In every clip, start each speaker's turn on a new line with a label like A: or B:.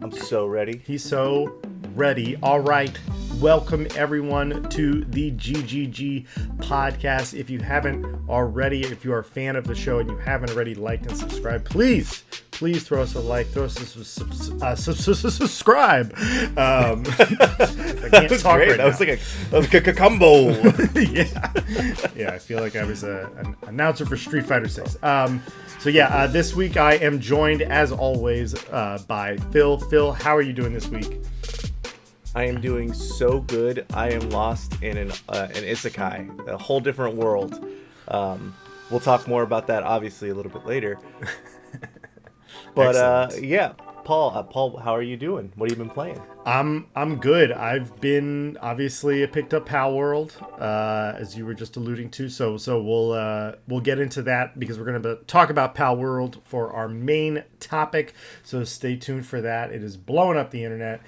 A: I'm so ready.
B: He's so ready. All right. Welcome, everyone, to the GGG podcast. If you haven't already, if you are a fan of the show and you haven't already liked and subscribed, please throw us a like, throw us a subscribe. I can't talk right now.
A: That was like a combo.
B: Yeah, I feel like I was an announcer for Street Fighter 6. This week I am joined, as always, by Phil. Phil, how are you doing this week?
A: I am doing so good. I am lost in an isekai, a whole different world. We'll talk more about that, obviously, a little bit later. But Paul, how are you doing? What have you been playing?
B: I'm good. I picked up Palworld, as you were just alluding to. So we'll get into that because we're going to talk about Palworld for our main topic. So stay tuned for that. It is blowing up the internet.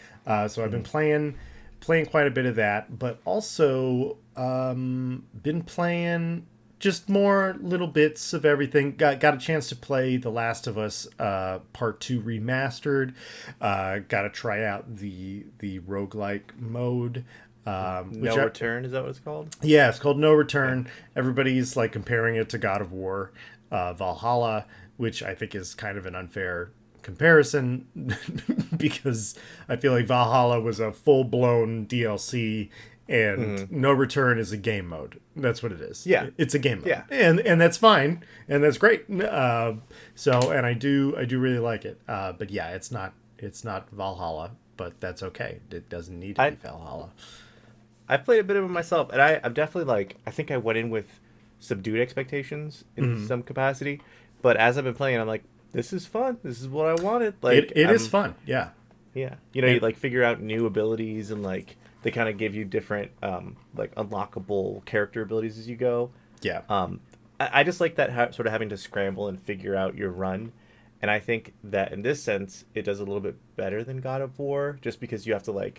B: So I've been playing quite a bit of that, but also been playing just more little bits of everything. Got a chance to play The Last of Us Part 2 Remastered. Got to try out the roguelike mode.
A: Return, is that what it's called?
B: Yeah, it's called No Return. Yeah. Everybody's like comparing it to God of War Valhalla, which I think is kind of an unfair comparison because I feel like Valhalla was a full-blown DLC and No Return is a game mode. That's what it is.
A: Yeah,
B: it's a game mode.
A: Yeah,
B: and that's fine, and that's great. And I do really like it. But yeah, it's not Valhalla, but that's okay. It doesn't need to be Valhalla.
A: I played a bit of it myself, and I'm definitely I think I went in with subdued expectations in some capacity. But as I've been playing, I'm like, this is fun. This is what I wanted. Like
B: it is fun. Yeah.
A: Yeah. You figure out new abilities and they kind of give you different unlockable character abilities as you go.
B: Yeah.
A: I just like that sort of having to scramble and figure out your run. And I think that in this sense, it does a little bit better than God of War, just because you have to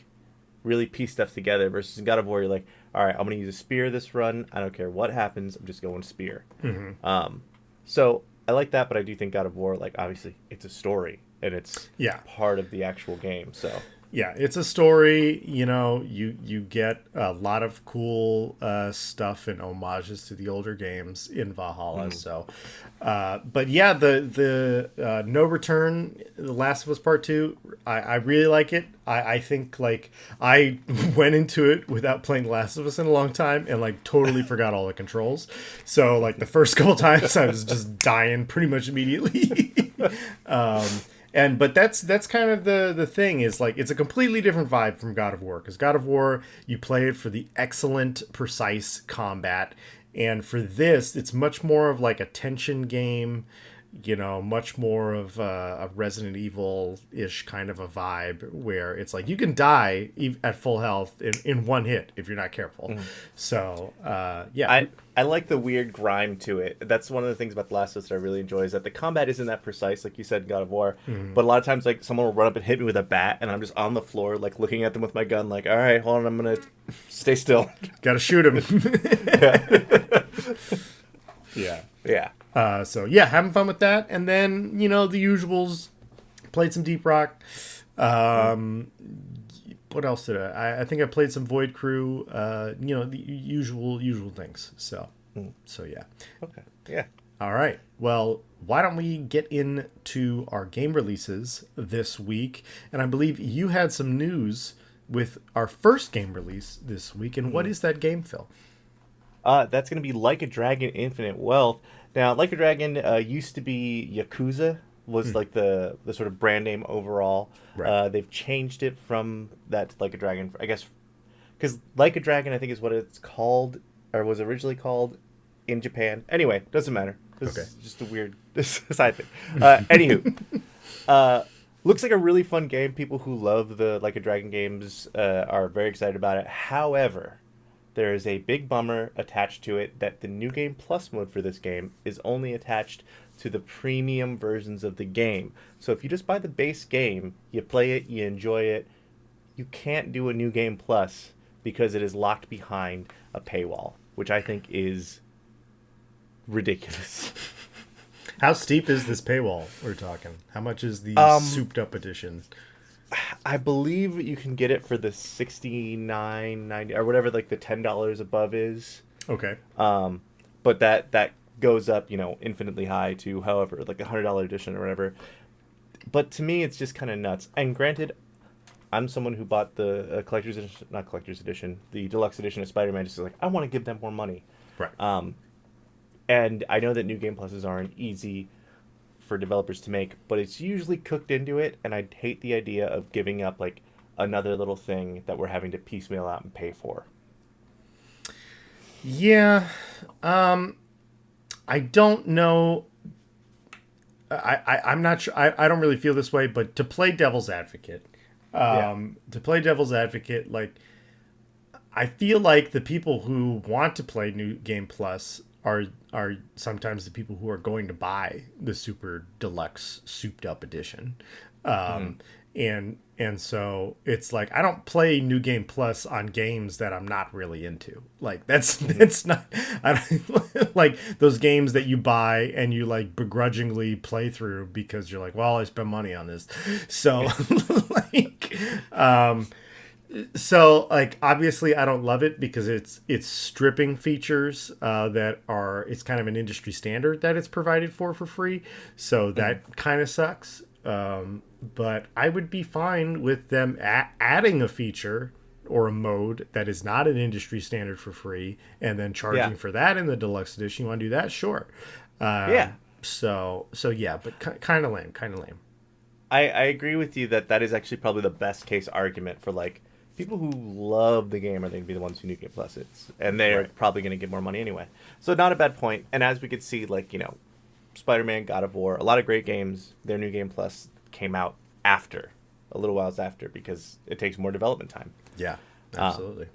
A: really piece stuff together versus in God of War, you're like, all right, I'm going to use a spear this run. I don't care what happens. I'm just going spear. Mm-hmm. So I like that, but I do think God of War, obviously, it's a story, and it's part of the actual game, so...
B: Yeah, it's a story, you get a lot of cool stuff and homages to the older games in Valhalla, so... but yeah, the No Return, The Last of Us Part 2, I really like it. I think, I went into it without playing The Last of Us in a long time and, totally forgot all the controls. So, the first couple times I was just dying pretty much immediately. But that's kind of the thing is it's a completely different vibe from God of War, because God of War, you play it for the excellent, precise combat, and for this, it's much more of a tension game, much more of a Resident Evil-ish kind of a vibe where it's you can die at full health in one hit if you're not careful. So, yeah.
A: I like the weird grime to it. That's one of the things about The Last of Us that I really enjoy is that the combat isn't that precise, like you said in God of War. But a lot of times, someone will run up and hit me with a bat, and I'm just on the floor, looking at them with my gun, all right, hold on, I'm going to stay still.
B: Gotta shoot him. Yeah.
A: Yeah.
B: Having fun with that. And then, the usuals. Played some Deep Rock. What else did I think I played some Void Crew. The usual things. So yeah.
A: Okay. Yeah.
B: All right. Well, why don't we get into our game releases this week? And I believe you had some news with our first game release this week. And what is that game, Phil?
A: That's going to be Like a Dragon Infinite Wealth. Now, Like a Dragon used to be Yakuza, was the sort of brand name overall. Right. They've changed it from that to Like a Dragon, I guess, because Like a Dragon, I think, is what it's called, or was originally called in Japan. Anyway, doesn't matter. This is just a weird side thing. Anywho, looks like a really fun game. People who love the Like a Dragon games are very excited about it. However, there is a big bummer attached to it that the New Game Plus mode for this game is only attached to the premium versions of the game. So if you just buy the base game, you play it, you enjoy it, you can't do a New Game Plus because it is locked behind a paywall, which I think is ridiculous.
B: How steep is this paywall we're talking? How much is the souped up edition?
A: I believe you can get it for the $69.90 or whatever, like the $10 above is.
B: Okay.
A: But that goes up, infinitely high to however, like $100 edition or whatever. But to me, it's just kind of nuts. And granted, I'm someone who bought the collector's edition, not collector's edition, the deluxe edition of Spider-Man. Just like I want to give them more money.
B: Right.
A: And I know that new game pluses aren't easy for developers to make, but it's usually cooked into it, and I'd hate the idea of giving up like another little thing that we're having to piecemeal out and pay for.
B: Yeah. I don't know. I'm not sure. I don't really feel this way, but to play devil's advocate, like, I feel like the people who want to play New Game Plus are sometimes the people who are going to buy the super deluxe souped up edition. And so it's like I don't play New Game Plus on games that I'm not really into. Like that's not I don't, like those games that you buy and you like begrudgingly play through because you're like, well, I spent money on this. So like obviously I don't love it because it's stripping features that are it's kind of an industry standard that it's provided for free. So that kind of sucks. But I would be fine with them adding a feature or a mode that is not an industry standard for free and then charging for that in the deluxe edition. You want to do that? Sure. So yeah, but kind of lame.
A: I agree with you that is actually probably the best case argument for like people who love the game are going to be the ones who New Game Plus it, and they're probably going to get more money anyway. So not a bad point. And as we could see, like Spider-Man, God of War, a lot of great games. Their New Game Plus came out after, a little whiles after, because it takes more development time.
B: Yeah, absolutely.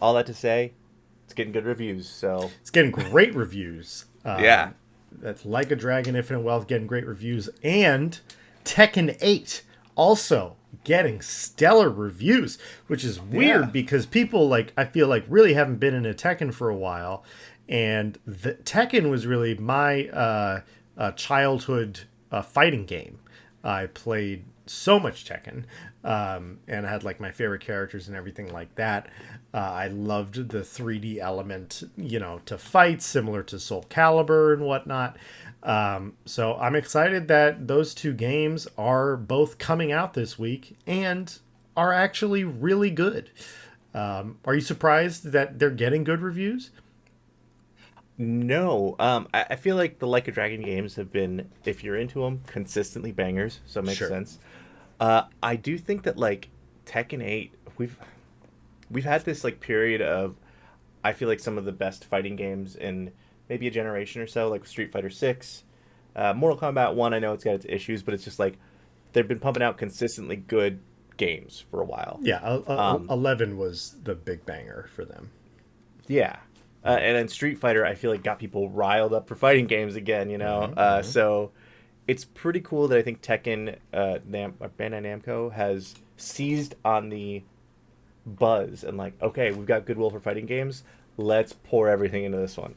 A: All that to say, it's getting good reviews. So
B: it's getting great reviews. That's Like a Dragon: Infinite Wealth getting great reviews, and Tekken 8 also getting stellar reviews, which is weird because people like I feel like really haven't been in a Tekken for a while, and the Tekken was really my childhood fighting game. I played so much Tekken, and I had like my favorite characters and everything like that. I loved the 3D element, to fight, similar to Soul Calibur and whatnot. So I'm excited that those two games are both coming out this week and are actually really good. Are you surprised that they're getting good reviews?
A: No, I feel like the Like a Dragon games have been, if you're into them, consistently bangers, so it makes sense. I do think that like Tekken 8, we've had this like period of, I feel like some of the best fighting games in maybe a generation or so, like Street Fighter 6, Mortal Kombat 1. I know it's got its issues, but it's just like they've been pumping out consistently good games for a while.
B: Yeah, 11 was the big banger for them.
A: Yeah. And then Street Fighter, I feel like got people riled up for fighting games again, So it's pretty cool that I think Tekken, Bandai Namco, has seized on the buzz and like, okay, we've got goodwill for fighting games. Let's pour everything into this one.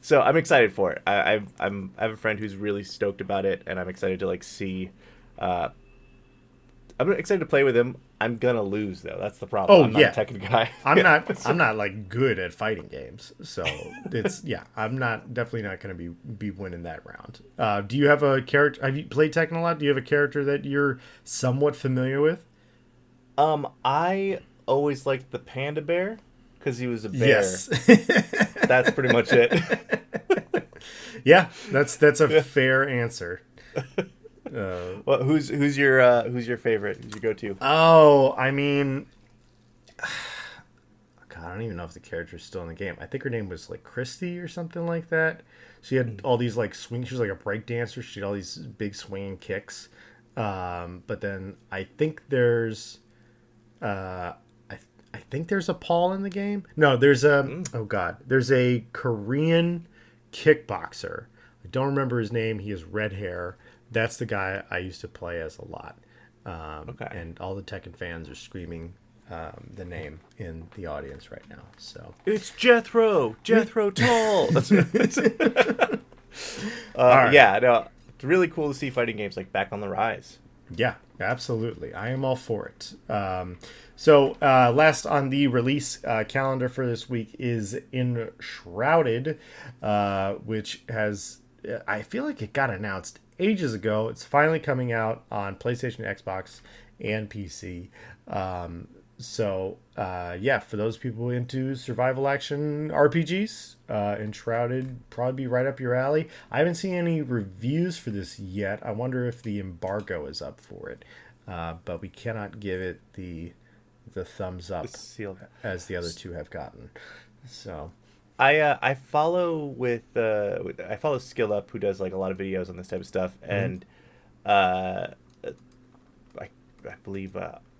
A: So I'm excited for it. I have a friend who's really stoked about it, and I'm excited to like see. I'm excited to play with him. I'm gonna lose though. That's the problem. I'm not a Tekken guy.
B: I'm not like good at fighting games, so it's I'm definitely not gonna be winning that round. Do you have a character? Have you played Tekken a lot? Do you have a character that you're somewhat familiar with?
A: I always liked the panda bear because he was a bear.
B: Yes,
A: that's pretty much it.
B: Yeah, that's a fair answer.
A: Well, who's your favorite? Who's your go-to?
B: Oh, I mean, God, I don't even know if the character's still in the game. I think her name was like Christy or something like that. She had all these like swings. She was like a break dancer. She had all these big swinging kicks. But then I think there's, I think there's a Paul in the game. No, there's oh God, there's a Korean kickboxer. I don't remember his name. He has red hair. That's the guy I used to play as a lot. And all the Tekken fans are screaming the name in the audience right now. So
A: it's Jethro Tull. That's
B: right.
A: Yeah, no, it's really cool to see fighting games like back on the rise.
B: Yeah, absolutely. I am all for it. Last on the release calendar for this week is Enshrouded, which has, I feel like it got announced ages ago. It's finally coming out on PlayStation, Xbox, and PC. Yeah, for those people into survival action RPGs, Enshrouded probably be right up your alley. I haven't seen any reviews for this yet. I wonder if the embargo is up for it, but we cannot give it the thumbs up
A: Seal.
B: as the other two have gotten. So
A: I follow I follow Skill Up, who does like a lot of videos on this type of stuff, and uh, I believe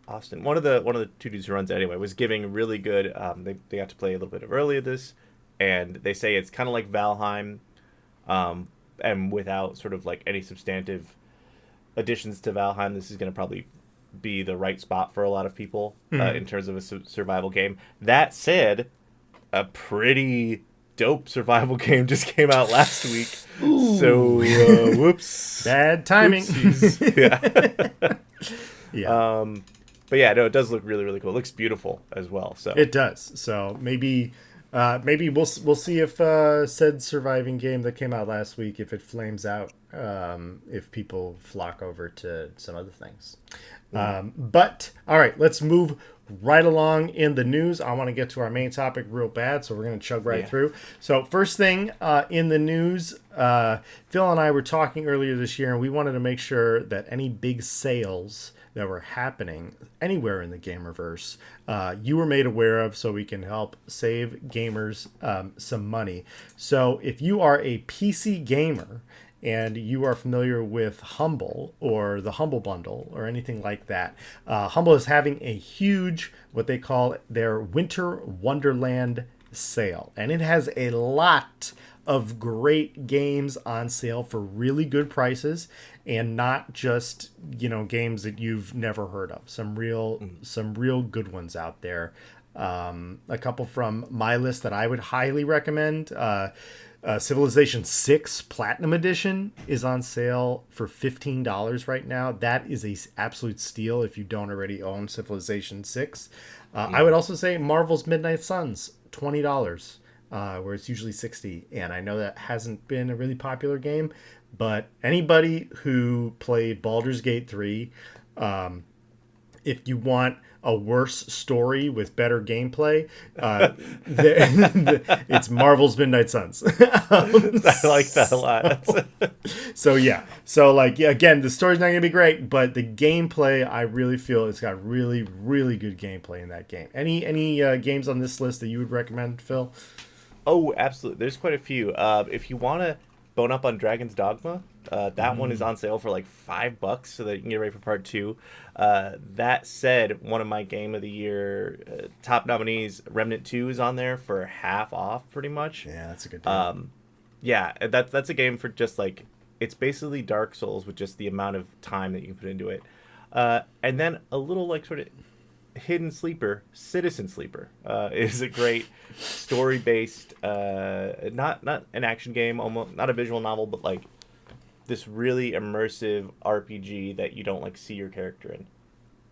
A: Austin, one of the two dudes who runs it anyway, was giving really good. They got to play a little bit of early of this, and they say it's kind of like Valheim, and without sort of like any substantive additions to Valheim. This is going to probably be the right spot for a lot of people in terms of a survival game. That said, a pretty dope survival game just came out last week.
B: Ooh.
A: So whoops,
B: bad timing.
A: Yeah.
B: Yeah.
A: But yeah, no, it does look really, really cool. It looks beautiful as well. So
B: it does. So maybe we'll see if said surviving game that came out last week, if it flames out, if people flock over to some other things. But all right, let's move right along in the news. I want to get to our main topic real bad, so we're going to chug right through. So first thing in the news, Phil and I were talking earlier this year, and we wanted to make sure that any big sales that were happening anywhere in the gamerverse, you were made aware of, so we can help save gamers some money. So if you are a PC gamer and you are familiar with Humble or the Humble Bundle or anything like that, Humble is having a huge, what they call their Winter Wonderland sale. And it has a lot of great games on sale for really good prices, and not just, games that you've never heard of. Some real good ones out there. A couple from my list that I would highly recommend. Civilization 6 Platinum Edition is on sale for $15 right now. That is a absolute steal if you don't already own Civilization 6. I would also say Marvel's Midnight Suns, $20, where it's usually $60. And I know that hasn't been a really popular game, but anybody who played Baldur's Gate 3, if you want a worse story with better gameplay, it's Marvel's Midnight Suns.
A: I like that a lot.
B: Again, the story's not gonna be great, but the gameplay, I really feel it's got really, really good gameplay in that game. Any games on this list that you would recommend, Phil?
A: Oh, absolutely. There's quite a few. If you want to bone up on Dragon's Dogma, that one is on sale for like $5, so that you can get ready for part 2. That said, one of my Game of the Year top nominees, Remnant 2, is on there for half off, pretty much.
B: Yeah, that's a good deal.
A: Yeah, that's a game for just like, it's basically Dark Souls with just the amount of time that you can put into it. And then a little like sort of hidden sleeper, Citizen Sleeper, is a great story-based, not an action game, almost not a visual novel, but like this really immersive RPG that you don't like see your character in.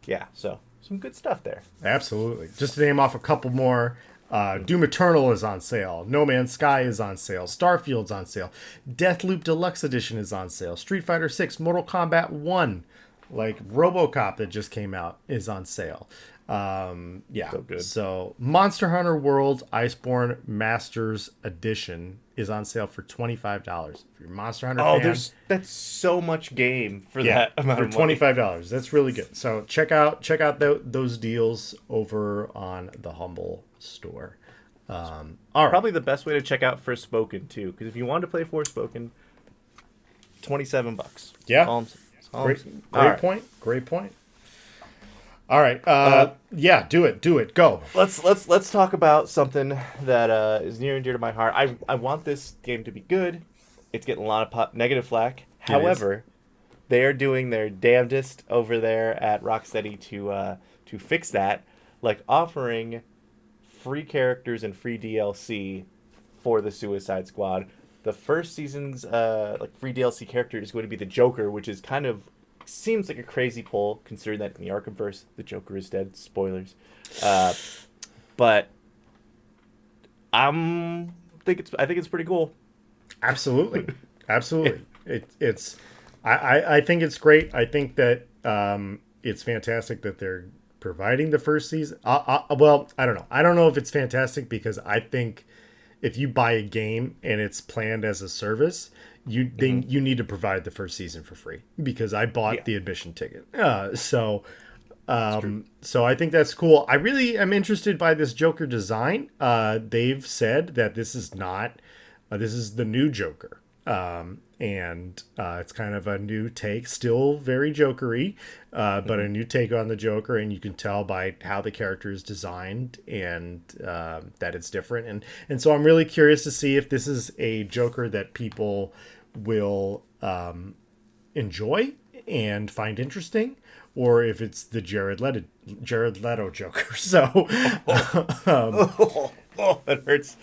A: Yeah, so some good stuff there.
B: Absolutely. Just to name off a couple more, Doom Eternal is on sale. No Man's Sky is on sale. Starfield's on sale. Deathloop Deluxe Edition is on sale. Street Fighter 6, Mortal Kombat 1, like RoboCop that just came out, is on sale. So good. So Monster Hunter World Iceborne Masters Edition is on sale for $25. If you're a Monster Hunter fan,
A: that's so much game for that amount of money.
B: $25. That's really good. So check out those deals over on the Humble store. All right.
A: Probably the best way to check out Forspoken too, because if you want to play Forspoken, $27.
B: Yeah. Great point. All right. Do it. Go.
A: Let's talk about something that is near and dear to my heart. I want this game to be good. It's getting a lot of negative flack. However, they are doing their damnedest over there at Rocksteady to fix that, like offering free characters and free DLC for the Suicide Squad. The first season's free DLC character is going to be the Joker, which is kind of seems like a crazy pull, considering that in the Arkhamverse, the Joker is dead. Spoilers. But I think it's pretty cool.
B: Absolutely, absolutely. I think it's great. I think that it's fantastic that they're providing the first season. Well, I don't know. I don't know if it's fantastic because I think if you buy a game and it's planned as a service, you need to provide the first season for free because I bought the admission ticket. So I think that's cool. I really am interested by this Joker design. They've said that this is not, this is the new Joker. And it's kind of a new take, still very Joker-y, but a new take on the Joker, and you can tell by how the character is designed and that it's different. And so I'm really curious to see if this is a Joker that people will enjoy and find interesting, or if it's the Jared Leto Joker. So,
A: that hurts.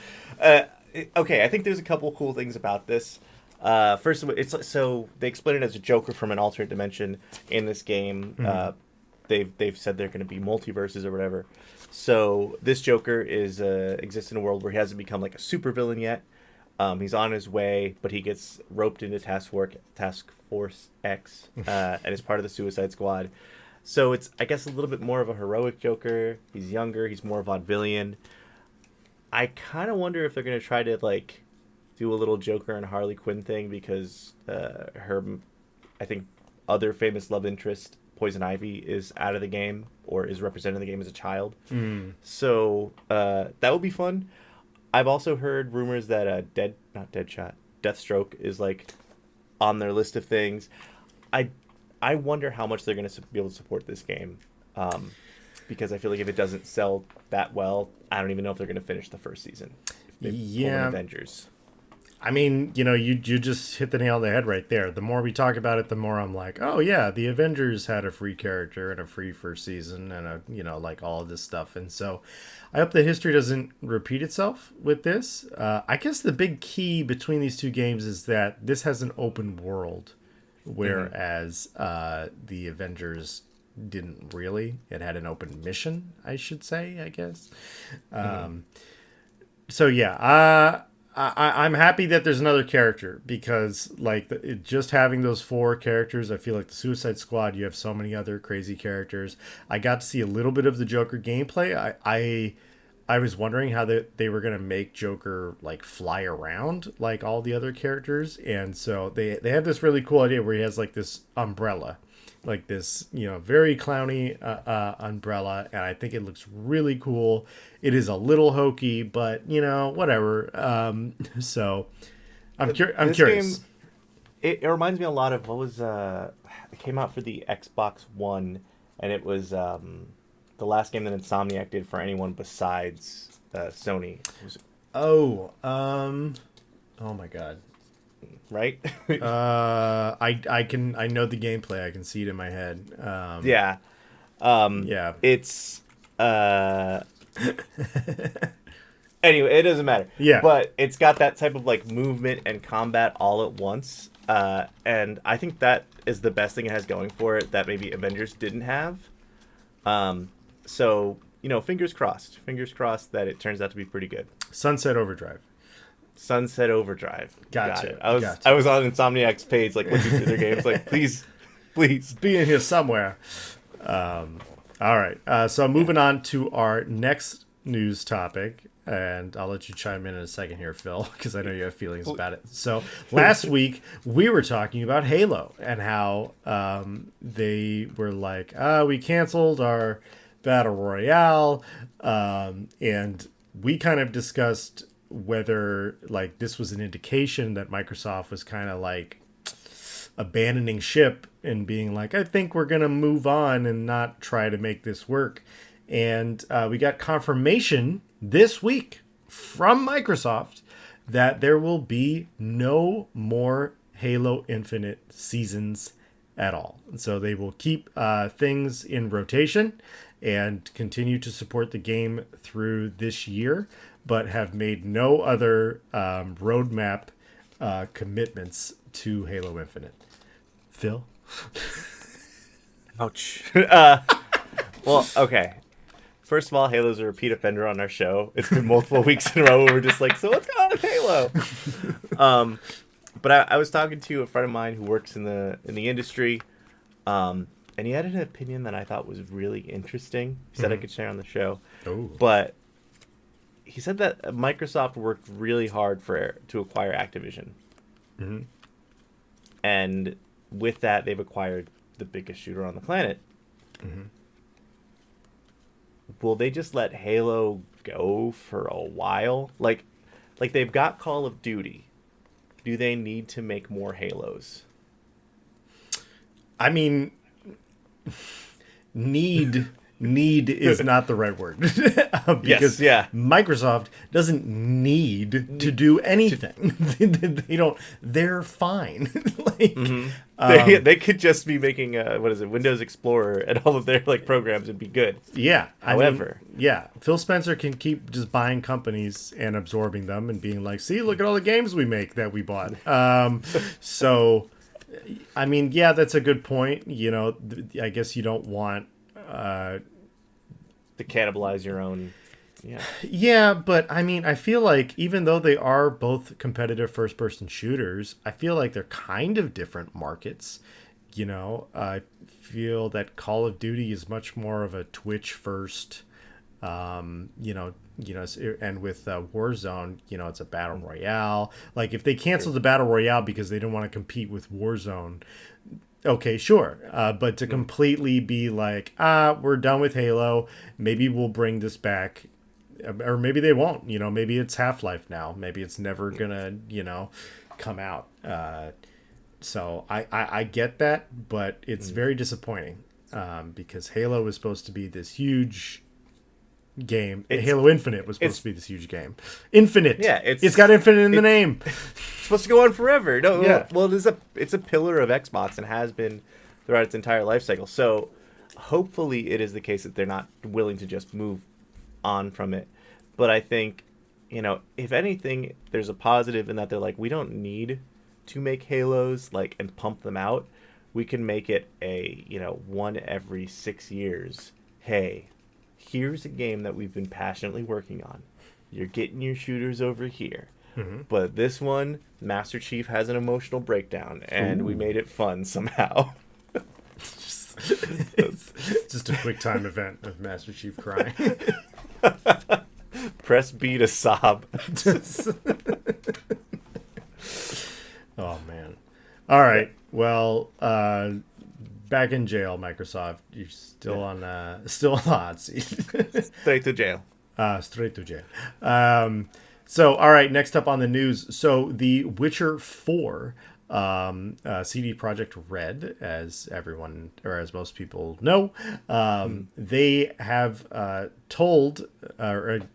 A: Okay, I think there's a couple cool things about this. First of all, it's so they explain it as a Joker from an alternate dimension in this game. They've said they're going to be multiverses or whatever. So this Joker exists in a world where he hasn't become like a supervillain yet. He's on his way, but he gets roped into Task Force X and is part of the Suicide Squad. So it's, I guess, a little bit more of a heroic Joker. He's younger. He's more vaudevillian. I kind of wonder if they're going to try to like do a little Joker and Harley Quinn thing because her, I think, other famous love interest, Poison Ivy, is out of the game or is represented in the game as a child. So that would be fun. I've also heard rumors that Deathstroke is like on their list of things. I wonder how much they're going to be able to support this game because I feel like if it doesn't sell that well, I don't even know if they're going to finish the first season. If they pull an Avengers.
B: I mean, you just hit the nail on the head right there. The more we talk about it, the more I'm like, oh yeah, the Avengers had a free character and a free first season and like all of this stuff. And so I hope that history doesn't repeat itself with this. I guess the big key between these two games is that this has an open world, whereas the Avengers didn't really. It had an open mission, I should say, I guess. So yeah, I'm happy that there's another character because like just having those 4 characters, I feel like the Suicide Squad, you have so many other crazy characters. I got to see a little bit of the Joker gameplay. I was wondering how they were going to make Joker like fly around like all the other characters. And so they have this really cool idea where he has like this umbrella, like this, very clowny umbrella. And I think it looks really cool. It is a little hokey, but whatever. So I'm curious.
A: Game, it reminds me a lot of what was, it came out for the Xbox One and it was, the last game that Insomniac did for anyone besides Sony.
B: Oh my God.
A: Right?
B: I know the gameplay. I can see it in my head.
A: Yeah.
B: Yeah.
A: It's anyway, it doesn't matter.
B: Yeah.
A: But it's got that type of like movement and combat all at once. And I think that is the best thing it has going for it that maybe Avengers didn't have. So, fingers crossed. Fingers crossed that it turns out to be pretty good.
B: Sunset Overdrive.
A: Got it. I was on Insomniac's page, like, looking through their games, like, please.
B: Be in here somewhere. All right. So moving on to our next news topic, and I'll let you chime in a second here, Phil, because I know you have feelings about it. So last week, we were talking about Halo and how they were like, we canceled our Battle Royale, and we kind of discussed whether like this was an indication that Microsoft was kind of like abandoning ship and being like, I think we're gonna move on and not try to make this work. And we got confirmation this week from Microsoft that there will be no more Halo Infinite seasons at all. And so they will keep things in rotation and continue to support the game through this year, but have made no other roadmap commitments to Halo Infinite. Phil?
A: Ouch. Well, okay. First of all, Halo's a repeat offender on our show. It's been multiple weeks in a row where we're just like, so what's going on with Halo? But I was talking to a friend of mine who works in the industry, and he had an opinion that I thought was really interesting. He said I could share on the show.
B: Oh.
A: But he said that Microsoft worked really hard to acquire Activision.
B: Mm-hmm.
A: And with that, they've acquired the biggest shooter on the planet.
B: Mm-hmm.
A: Will they just let Halo go for a while? Like they've got Call of Duty. Do they need to make more Halos?
B: I mean, need is not the right word. Because Microsoft doesn't need to do anything. They don't. They're fine.
A: They could just be making Windows Explorer and all of their programs and be good.
B: Yeah.
A: However,
B: Phil Spencer can keep just buying companies and absorbing them and being like, "See, look at all the games we make that we bought." So, I mean, yeah, that's a good point. I guess you don't want
A: to cannibalize your own.
B: Yeah, but I mean, I feel like even though they are both competitive first-person shooters, I feel like they're kind of different markets. I feel that Call of Duty is much more of a Twitch first, and with Warzone, it's a battle royale. Like if they cancel the battle royale because they don't want to compete with Warzone, okay, sure. But to completely be like, we're done with Halo. Maybe we'll bring this back. Or maybe they won't. Maybe it's Half-Life now. Maybe it's never going to, come out. So I get that, but it's very disappointing because Halo was supposed to be this huge game. Halo Infinite was supposed to be this huge game. Infinite. Yeah, it's got Infinite in the name.
A: It's supposed to go on forever. No, yeah. Well, it's a pillar of Xbox and has been throughout its entire life cycle. So hopefully it is the case that they're not willing to just move on from it. But I think, if anything, there's a positive in that they're like, we don't need to make Halos and pump them out. We can make it a, one every 6 years. Hey, here's a game that we've been passionately working on. You're getting your shooters over here. Mm-hmm. But this one, Master Chief has an emotional breakdown, and we made it fun somehow.
B: Just a quick time event of Master Chief crying.
A: Press B to sob.
B: Oh, man. All right. Well, back in jail, Microsoft. You're still on the hot seat.
A: Straight to jail.
B: Straight to jail. So, all right. Next up on the news. So, The Witcher 4. CD Projekt Red, as everyone or as most people know, they have told a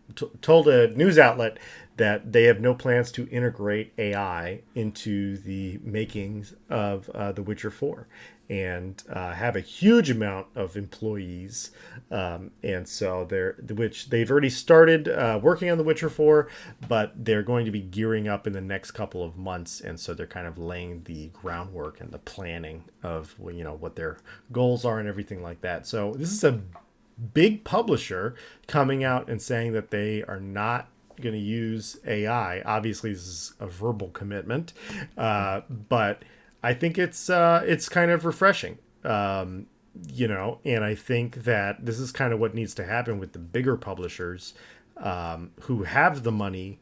B: news outlet that they have no plans to integrate AI into the makings of The Witcher 4 and have a huge amount of employees. And so they've already started working on The Witcher 4, but they're going to be gearing up in the next couple of months. And so they're kind of laying the groundwork and the planning of, what their goals are and everything like that. So this is a big publisher coming out and saying that they are not going to use AI. Obviously, this is a verbal commitment, but I think it's kind of refreshing, and I think that this is kind of what needs to happen with the bigger publishers who have the money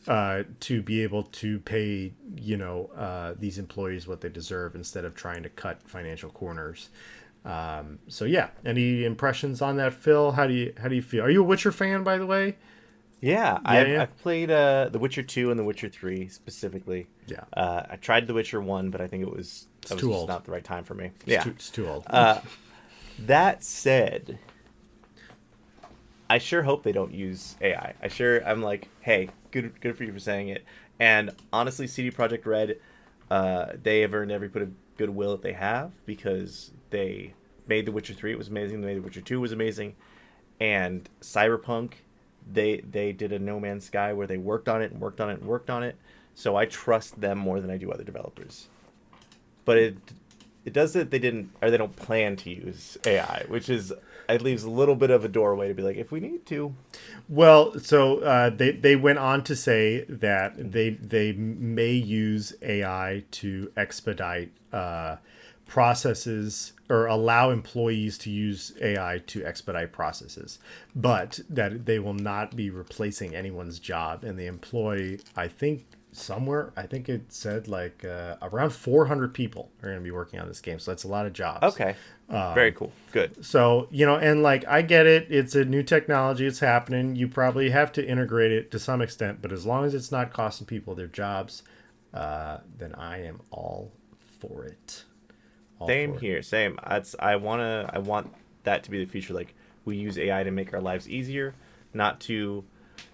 B: to be able to pay, these employees what they deserve instead of trying to cut financial corners. So yeah, any impressions on that, Phil? How do you feel? Are you a Witcher fan, by the way?
A: Yeah, I've played The Witcher 2 and The Witcher 3 specifically.
B: Yeah.
A: I tried The Witcher 1, but I think it was
B: too old.
A: Not the right time for me.
B: It's too old.
A: That said, I sure hope they don't use AI. I'm like, hey, good for you for saying it. And honestly, CD Projekt Red, they have earned every bit of goodwill that they have because they made The Witcher 3. It was amazing. They made The Witcher 2 was amazing. And Cyberpunk, they did a No Man's Sky where they worked on it. So I trust them more than I do other developers. But it does that they didn't, or they don't plan to use AI, which is, it leaves a little bit of a doorway to be like, if we need to.
B: Well, so they went on to say that they may use AI to expedite processes, or allow employees to use AI to expedite processes, but that they will not be replacing anyone's job. And the employee, I think it said like around 400 people are going to be working on this game. So that's a lot of jobs.
A: Okay. Very cool. Good.
B: So, and like, I get it. It's a new technology. It's happening. You probably have to integrate it to some extent, but as long as it's not costing people their jobs, then I am all for it.
A: Same here. Same. I want that to be the future. Like, we use AI to make our lives easier, not to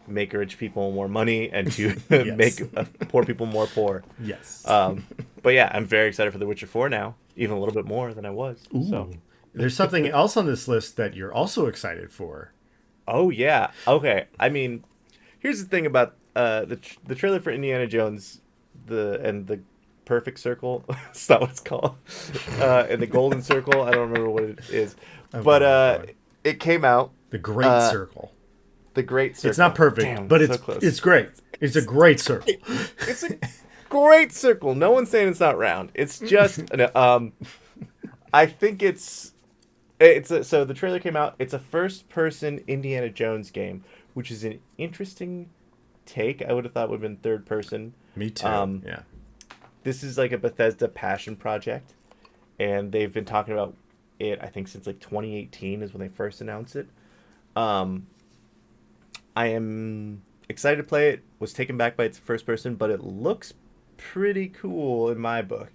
A: make rich people more money and to make poor people more poor.
B: Yes.
A: But yeah, I'm very excited for The Witcher 4 now, even a little bit more than I was.
B: Ooh. So there's something else on this list that you're also excited for.
A: Oh yeah. Okay. I mean, here's the thing about the trailer for Indiana Jones, the Perfect Circle. That's not what it's called. And the Golden Circle. I don't remember what it is, but it came out.
B: The Great Circle.
A: The Great Circle.
B: It's not perfect,
A: damn,
B: but
A: so
B: it's great. It's a great circle.
A: It's a great circle. No one's saying it's not round. It's just I think so the trailer came out. It's a first-person Indiana Jones game, which is an interesting take. I would have thought it would have been third person.
B: Me too. Yeah.
A: This is like a Bethesda passion project, and they've been talking about it, I think, since like 2018 is when they first announced it. I am excited to play it. Was taken back by its first person, but it looks pretty cool in my book.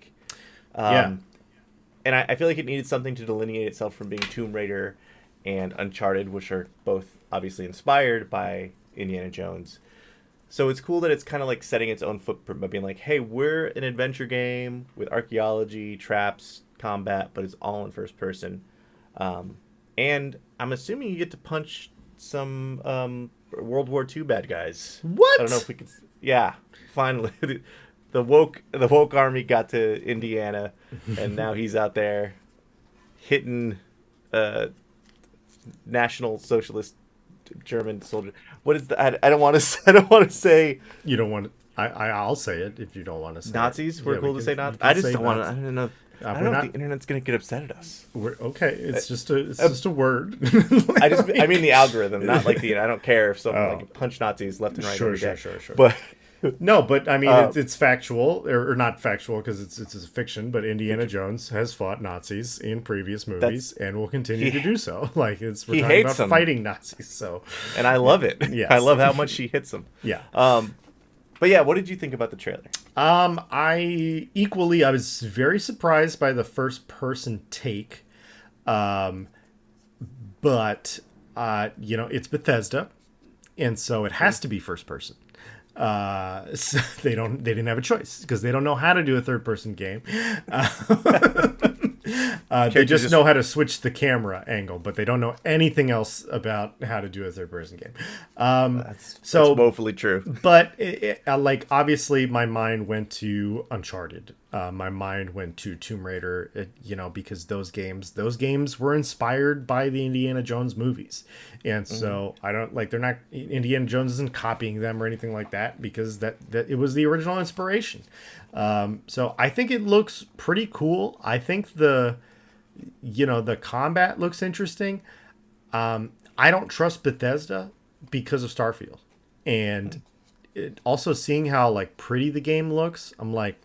A: And I feel like it needed something to delineate itself from being Tomb Raider and Uncharted, which are both obviously inspired by Indiana Jones. So it's cool that it's kind of like setting its own footprint by being like, hey, we're an adventure game with archaeology, traps, combat, but it's all in first person. And I'm assuming you get to punch some World War II bad guys.
B: What?
A: I don't know if we could. Yeah, finally, the woke army got to Indiana, and now he's out there hitting National Socialist German soldier. What is the? I don't want to. I don't want to say.
B: You don't want. I'll say it if you don't want to say
A: Nazis.
B: It.
A: We're cool to say Nazis. I just don't want to. I don't know. I don't know if the internet's gonna get upset at us.
B: Okay, it's just a word.
A: I mean the algorithm, not like I don't care if someone like punch Nazis left and right every day.
B: Sure.
A: But
B: no, but I mean it's factual or not factual because it's a fiction. But Indiana Jones has fought Nazis in previous movies and will continue to do so. Like we're talking about fighting Nazis. So,
A: and I love it.
B: Yes.
A: I love how much she hits them.
B: Yeah.
A: But yeah, what did you think about the trailer?
B: I was very surprised by the first person take. But it's Bethesda, and so it has to be first person. So they didn't have a choice because they don't know how to do a third person game. They just know how to switch the camera angle, but they don't know anything else about how to do a third person game. That's
A: woefully true.
B: But like obviously my mind went to Uncharted. My mind went to Tomb Raider, because those games were inspired by the Indiana Jones movies. And so they're not, Indiana Jones isn't copying them or anything like that because that it was the original inspiration. So I think it looks pretty cool. I think the combat looks interesting. I don't trust Bethesda because of Starfield. And also seeing how like pretty the game looks, I'm like,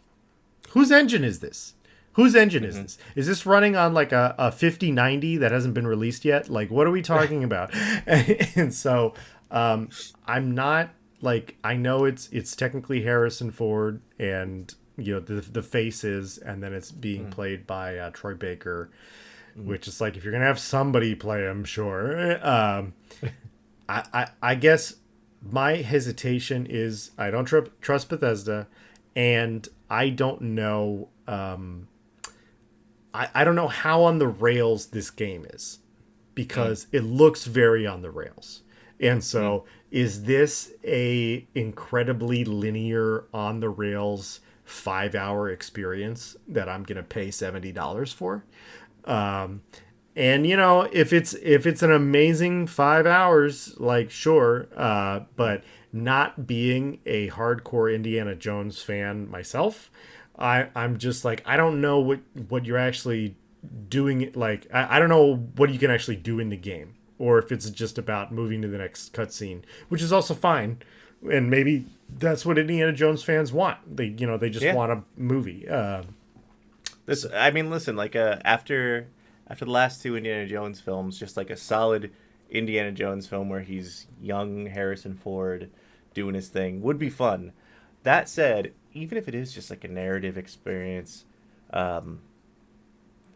B: whose engine is this? Whose engine is this? Is this running on like a 5090 that hasn't been released yet? Like, what are we talking about? And so I'm not like, I know it's technically Harrison Ford and the face is, and then it's being played by Troy Baker, which is like, if you're gonna have somebody play him, sure. I guess my hesitation is I don't trust Bethesda, and I don't know. I don't know how on the rails this game is, because it looks very on the rails. And so is this a incredibly linear on the rails 5-hour experience that I'm gonna pay $70 for. And you know, if it's an amazing 5 hours, like sure, but not being a hardcore Indiana Jones fan myself, I'm just like, I don't know what you're actually doing. Like I don't know what you can actually do in the game, or if it's just about moving to the next cutscene, which is also fine. And maybe that's what Indiana Jones fans want. They just want a movie.
A: I mean, listen, like after the last two Indiana Jones films, just like a solid Indiana Jones film where he's young Harrison Ford doing his thing would be fun. That said, even if it is just like a narrative experience,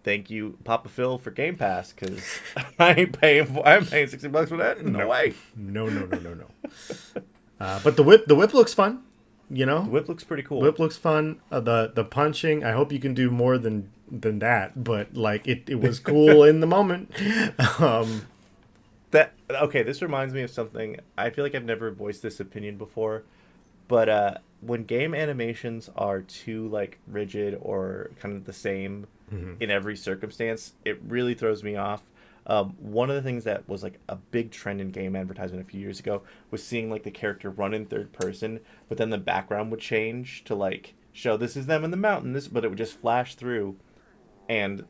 A: thank you, Papa Phil, for Game Pass, because I'm paying $60 for that. No way.
B: No. But the whip looks fun. You know,
A: the whip looks pretty cool.
B: Whip looks fun. The punching, I hope you can do more than that. But like it was cool in the moment.
A: This reminds me of something. I feel like I've never voiced this opinion before, but when game animations are too like rigid or kind of the same in every circumstance, it really throws me off. One of the things that was like a big trend in game advertisement a few years ago was seeing like the character run in third person, but then the background would change to like show this is them in the mountain, but it would just flash through, and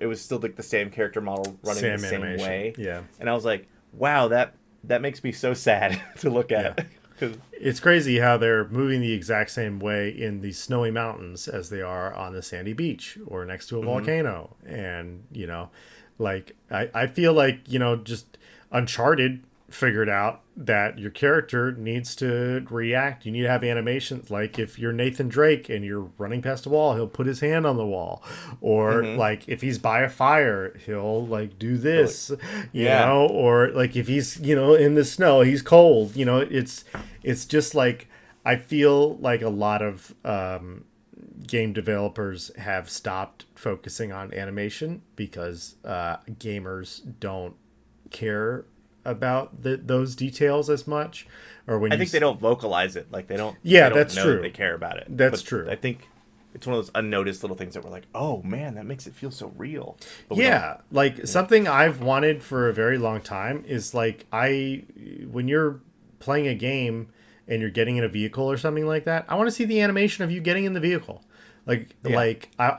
A: it was still like the same character model running the same way.
B: Yeah,
A: and I was like, wow, that makes me so sad to look at. Yeah.
B: It's crazy how they're moving the exact same way in the snowy mountains as they are on the sandy beach or next to a volcano, and you know. Like, I feel like, you know, just Uncharted figured out that your character needs to react. You need to have animations. Like, if you're Nathan Drake and you're running past a wall, he'll put his hand on the wall. Or, like, if he's by a fire, he'll, like, do this, you know? Or, like, if he's, you know, in the snow, he's cold. You know, it's just, like, I feel like a lot of game developers have stopped focusing on animation because gamers don't care about those details as much. Or when
A: I think they don't vocalize it, like they don't.
B: Yeah,
A: they don't
B: that's
A: know
B: true.
A: That they care about it.
B: That's true.
A: I think it's one of those unnoticed little things that we're like, oh man, that makes it feel so real.
B: But something I've wanted for a very long time is like when you're playing a game and you're getting in a vehicle or something like that, I want to see the animation of you getting in the vehicle. I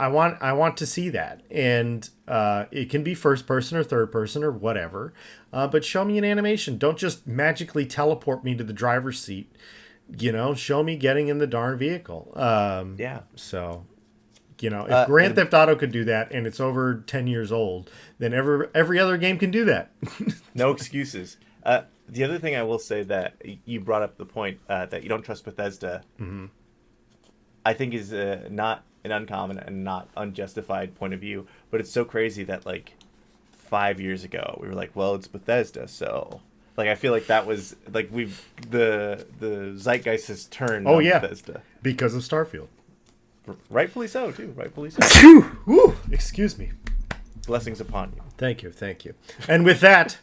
B: want to see that, and it can be first person or third person or whatever, but show me an animation. Don't just magically teleport me to the driver's seat. You know, show me getting in the darn vehicle. So, you know, if Grand Theft Auto could do that, and it's over 10 years old, then every other game can do that.
A: No excuses. The other thing I will say that you brought up the point that you don't trust Bethesda. I think is not an uncommon and not unjustified point of view, but it's so crazy that like 5 years ago we were like, well, it's Bethesda, so like I feel like that was like the zeitgeist has turned on Bethesda
B: because of Starfield.
A: Rightfully so too. Rightfully so.
B: Whew, excuse me.
A: Blessings upon you.
B: Thank you. And with that,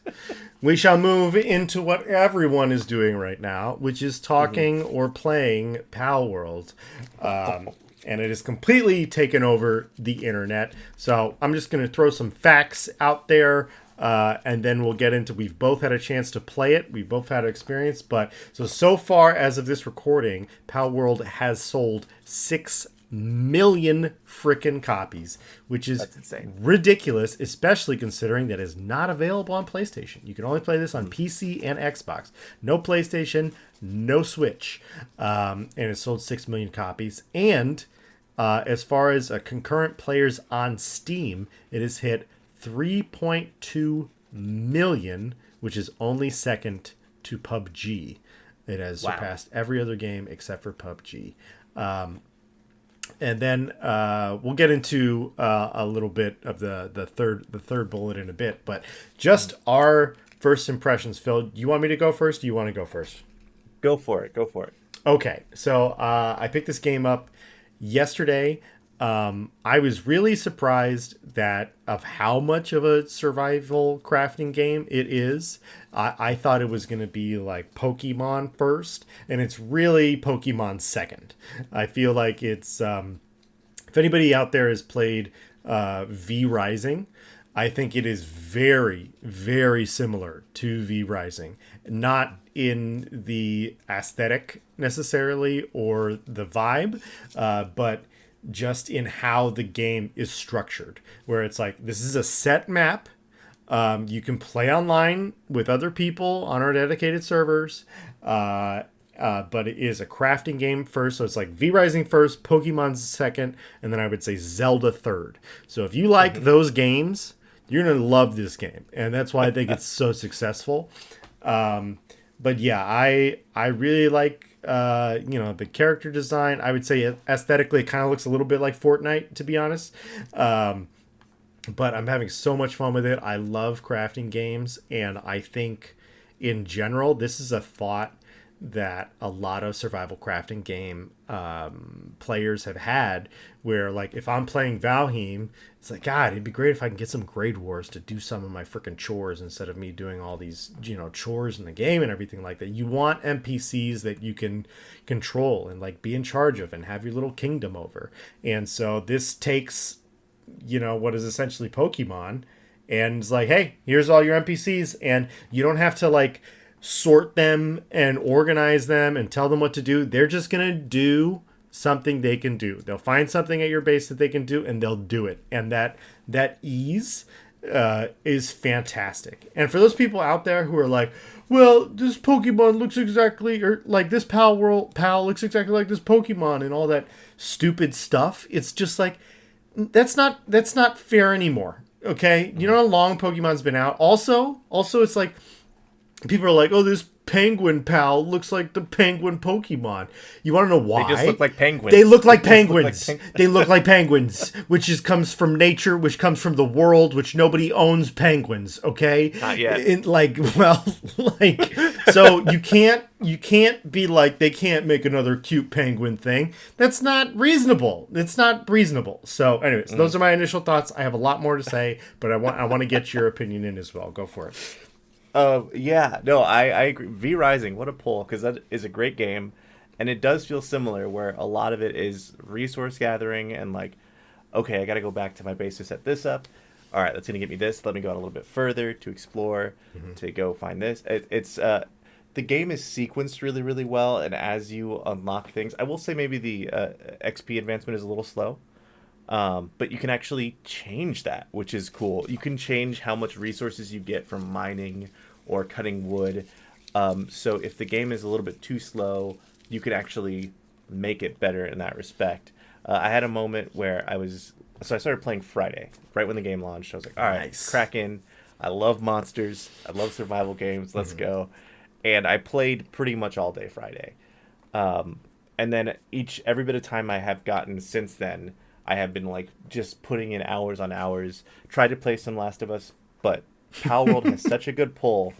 B: we shall move into what everyone is doing right now, which is talking or playing Palworld. And it has completely taken over the internet. So I'm just going to throw some facts out there, and then we'll get into, we've both had a chance to play it. We've both had experience. But so far as of this recording, Palworld has sold 6 million frickin' copies, which is ridiculous, especially considering that it is not available on PlayStation. You can only play this on PC and Xbox. No PlayStation, no Switch. And it sold 6 million copies. And as far as concurrent players on Steam, it has hit 3.2 million, which is only second to PUBG. It has surpassed every other game except for PUBG. And then we'll get into a little bit of the third bullet in a bit, but just our first impressions. Phil, do you want me to go first? Do you want to go first?
A: Go for it.
B: Okay, so I picked this game up yesterday. I was really surprised that of how much of a survival crafting game it is. I thought it was going to be like Pokemon first, and it's really Pokemon second. I feel like it's if anybody out there has played V Rising, I think it is very, very similar to V Rising. Not in the aesthetic necessarily or the vibe, but just in how the game is structured. Where it's like, this is a set map. You can play online with other people on our dedicated servers. But it is a crafting game first. So it's like V Rising first, Pokemon second, and then I would say Zelda third. So if you like those games, you're going to love this game. And that's why I think it's so successful. But yeah, I really like, the character design. I would say aesthetically, it kind of looks a little bit like Fortnite, to be honest. But I'm having so much fun with it. I love crafting games. And I think in general, this is a thought that a lot of survival crafting game players have had, where like if I'm playing Valheim, it's like, God, it'd be great if I can get some Grade Wars to do some of my freaking chores instead of me doing all these chores in the game and everything like that. You want NPCs that you can control and like be in charge of and have your little kingdom over. And so this takes what is essentially Pokemon, and it's like, hey, here's all your NPCs, and you don't have to like sort them and organize them and tell them what to do. They're just gonna do something they can do. They'll find something at your base that they can do, and they'll do it. And that ease is fantastic. And for those people out there who are like, well, this Pokemon looks exactly, or like this Palworld pal looks exactly like this Pokemon and all that stupid stuff, it's just like, that's not fair anymore. Okay, you know how long Pokemon's been out. Also, it's like, people are like, oh, this penguin pal looks like the penguin Pokemon. You want to know why?
A: They just look like penguins.
B: They look like penguins. They look like penguins, which comes from nature, which comes from the world, which nobody owns penguins, okay?
A: Not yet.
B: So you can't be like, they can't make another cute penguin thing. That's not reasonable. It's not reasonable. So anyways, those are my initial thoughts. I have a lot more to say, but I want to get your opinion in as well. Go for it.
A: I agree. V Rising, what a pull, because that is a great game, and it does feel similar, where a lot of it is resource gathering and like, okay, I got to go back to my base to set this up. All right, that's gonna get me this. Let me go out a little bit further to explore, to go find this. It's the game is sequenced really, really well, and as you unlock things, I will say maybe the XP advancement is a little slow. But you can actually change that, which is cool. You can change how much resources you get from mining or cutting wood. So if the game is a little bit too slow, you can actually make it better in that respect. I had a moment where I started playing Friday, right when the game launched. I was like, all right,
B: Nice.
A: crack in. I love monsters. I love survival games. Let's go. And I played pretty much all day Friday. And then every bit of time I have gotten since then, I have been like just putting in hours on hours. Tried to play some Last of Us, but Palworld has such a good pull.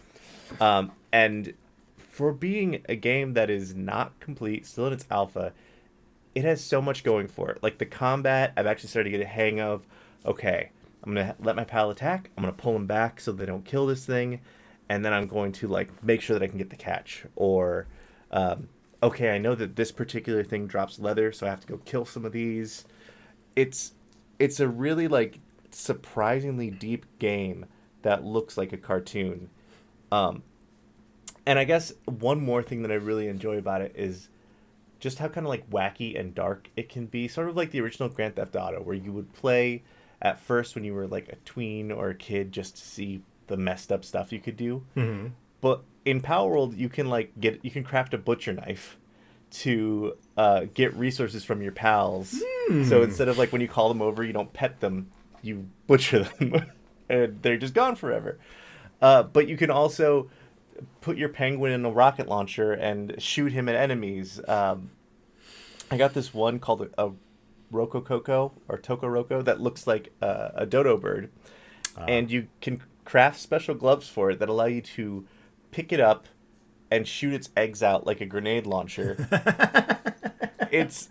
A: And for being a game that is not complete, still in its alpha, it has so much going for it. Like the combat, I've actually started to get a hang of. Okay, I'm going to let my pal attack. I'm going to pull him back so they don't kill this thing. And then I'm going to like make sure that I can get the catch. Or, okay, I know that this particular thing drops leather, so I have to go kill some of these. It's a really like surprisingly deep game that looks like a cartoon. And I guess one more thing that I really enjoy about it is just how kind of like wacky and dark it can be. Sort of like the original Grand Theft Auto, where you would play at first when you were like a tween or a kid just to see the messed up stuff you could do. But in Palworld, you can craft a butcher knife to get resources from your pals. So instead of like when you call them over, you don't pet them, you butcher them, and they're just gone forever. But you can also put your penguin in a rocket launcher and shoot him at enemies. I got this one called a Rocococo or Tokoroco that looks like a dodo bird, and you can craft special gloves for it that allow you to pick it up and shoot its eggs out like a grenade launcher. It's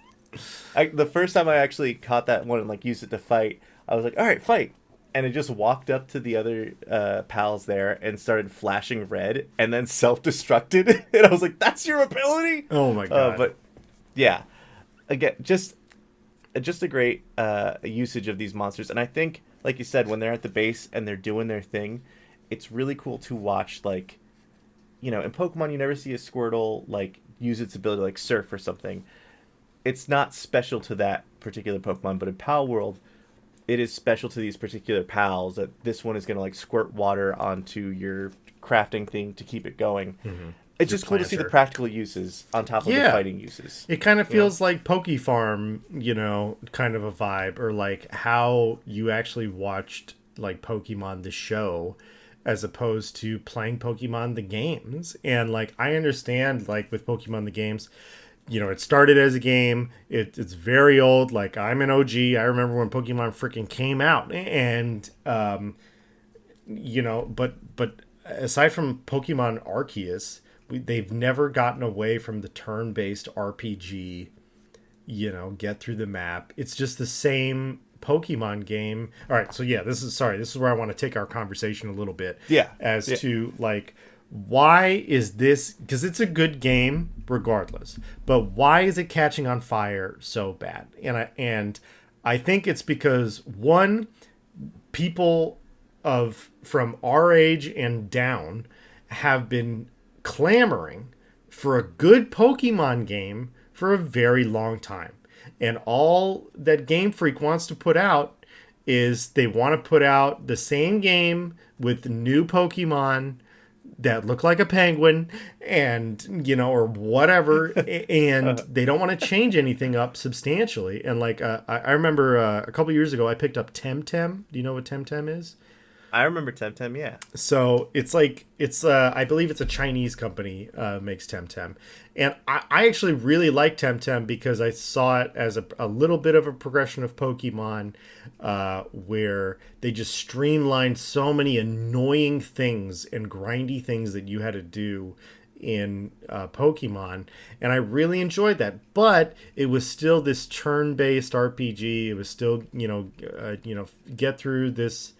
A: The first time I actually caught that one and like used it to fight, I was like, all right, fight. And it just walked up to the other pals there and started flashing red and then self-destructed. And I was like, that's your ability?
B: Oh my god.
A: But yeah, again, just a great usage of these monsters. And I think, like you said, when they're at the base and they're doing their thing, it's really cool to watch. Like, in Pokemon, you never see a Squirtle like use its ability to like surf or something. It's not special to that particular Pokemon, but in Palworld, it is special to these particular pals that this one is going to like squirt water onto your crafting thing to keep it going.
B: Mm-hmm.
A: It's just cool to see the practical uses on top of the fighting uses.
B: It kind of feels like Poke Farm, kind of a vibe, or like how you actually watched like Pokemon the show as opposed to playing Pokemon the games. And like I understand like with Pokemon the games, it started as a game. It's very old. Like I'm an OG. I remember when Pokemon freaking came out, and but aside from Pokemon Arceus, they've never gotten away from the turn-based RPG. Get through the map. It's just the same Pokemon game. All right, so yeah, this is where I want to take our conversation a little bit.
A: Yeah,
B: to like, why is this? Because it's a good game regardless, but why is it catching on fire so bad? And I think it's because one, people from our age and down have been clamoring for a good Pokemon game for a very long time. And all that Game Freak wants to put out is they want to put out the same game with new Pokemon that look like a penguin and, or whatever. And they don't want to change anything up substantially. And like, I remember a couple years ago, I picked up Temtem. Do you know what Temtem is?
A: I remember Temtem, yeah.
B: So it's like I believe it's a Chinese company makes Temtem, and I actually really like Temtem because I saw it as a little bit of a progression of Pokemon, where they just streamlined so many annoying things and grindy things that you had to do in Pokemon, and I really enjoyed that. But it was still this turn-based RPG. It was still get through this